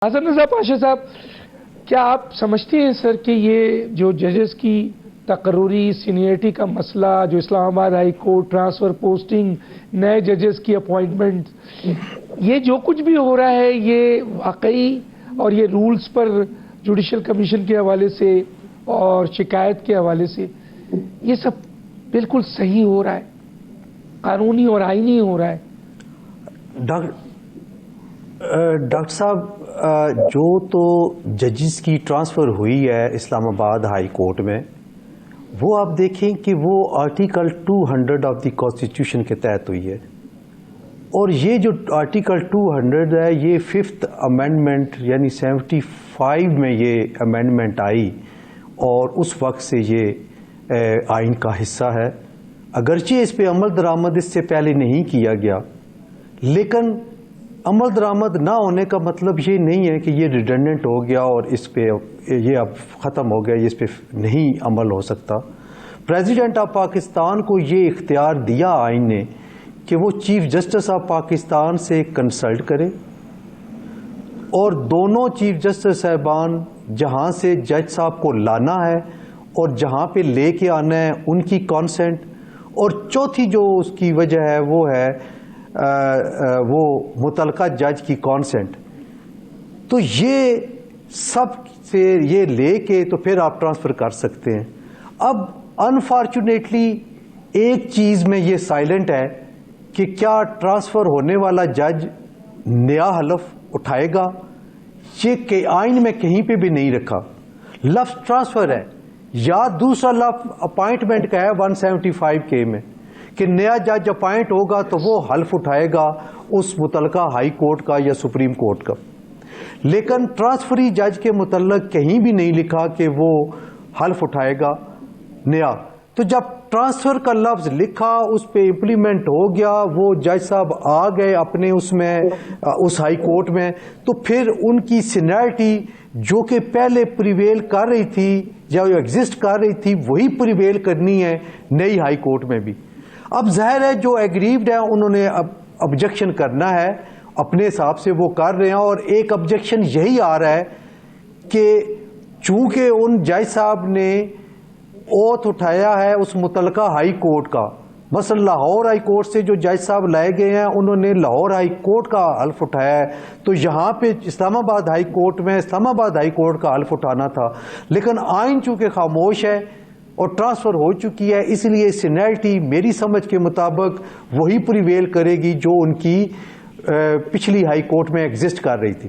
حسن رضا پاشا صاحب، کیا آپ سمجھتے ہیں سر کہ یہ جو ججز کی تقرری سینئرٹی کا مسئلہ، جو اسلام آباد ہائی کورٹ ٹرانسفر پوسٹنگ، نئے ججز کی اپوائنٹمنٹ، یہ جو کچھ بھی ہو رہا ہے یہ واقعی اور یہ رولز پر جوڈیشل کمیشن کے حوالے سے اور شکایت کے حوالے سے یہ سب بالکل صحیح ہو رہا ہے، قانونی اور آئینی ہو رہا ہے؟ ڈاکٹر صاحب، جو تو ججز کی ٹرانسفر ہوئی ہے اسلام آباد ہائی کورٹ میں، وہ آپ دیکھیں کہ وہ آرٹیکل 200 آف دی کانسٹیٹیوشن کے تحت ہوئی ہے، اور یہ جو آرٹیکل 200 ہے یہ 5th امینڈمنٹ یعنی 75 میں یہ امینڈمنٹ آئی، اور اس وقت سے یہ آئین کا حصہ ہے۔ اگرچہ اس پہ عمل درآمد اس سے پہلے نہیں کیا گیا، لیکن عمل درآمد نہ ہونے کا مطلب یہ نہیں ہے کہ یہ ریڈنڈنٹ ہو گیا اور اس پہ یہ اب ختم ہو گیا، یہ اس پہ نہیں عمل ہو سکتا۔ پریزیڈنٹ آف پاکستان کو یہ اختیار دیا آئین نے کہ وہ چیف جسٹس آف پاکستان سے کنسلٹ کرے، اور دونوں چیف جسٹس صاحبان جہاں سے جج صاحب کو لانا ہے اور جہاں پہ لے کے آنا ہے ان کی کانسینٹ، اور چوتھی جو اس کی وجہ ہے وہ ہے وہ متعلقہ جج کی کانسینٹ۔ تو یہ سب سے یہ لے کے تو پھر آپ ٹرانسفر کر سکتے ہیں۔ اب انفارچونیٹلی ایک چیز میں یہ سائلنٹ ہے کہ کیا ٹرانسفر ہونے والا جج نیا حلف اٹھائے گا؟ یہ کہ آئین میں کہیں پہ بھی نہیں رکھا، لفظ ٹرانسفر ہے، یا دوسرا لفظ اپائنٹمنٹ کا ہے 175 کے میں کہ نیا جج اپائنٹ ہوگا تو وہ حلف اٹھائے گا اس متعلقہ ہائی کورٹ کا یا سپریم کورٹ کا، لیکن ٹرانسفری جج کے متعلق کہیں بھی نہیں لکھا کہ وہ حلف اٹھائے گا نیا۔ تو جب ٹرانسفر کا لفظ لکھا، اس پہ امپلیمنٹ ہو گیا، وہ جج صاحب آ گئے اپنے اس میں اس ہائی کورٹ میں، تو پھر ان کی سینیرٹی جو کہ پہلے پریویل کر رہی تھی یا ایگزسٹ کر رہی تھی وہی پریویل کرنی ہے نئی ہائی کورٹ میں بھی۔ اب ظاہر ہے جو ایگریوڈ ہیں انہوں نے اب آبجیکشن کرنا ہے، اپنے حساب سے وہ کر رہے ہیں، اور ایک آبجیکشن یہی آ رہا ہے کہ چونکہ ان جج صاحب نے اوتھ اٹھایا ہے اس متعلقہ ہائی کورٹ کا، مثلا لاہور ہائی کورٹ سے جو جج صاحب لائے گئے ہیں انہوں نے لاہور ہائی کورٹ کا حلف اٹھایا ہے، تو یہاں پہ اسلام آباد ہائی کورٹ میں اسلام آباد ہائی کورٹ کا حلف اٹھانا تھا، لیکن آئین چونکہ خاموش ہے اور ٹرانسفر ہو چکی ہے، اس لیے سینیرٹی میری سمجھ کے مطابق وہی پریویل کرے گی جو ان کی پچھلی ہائی کورٹ میں ایگزسٹ کر رہی تھی۔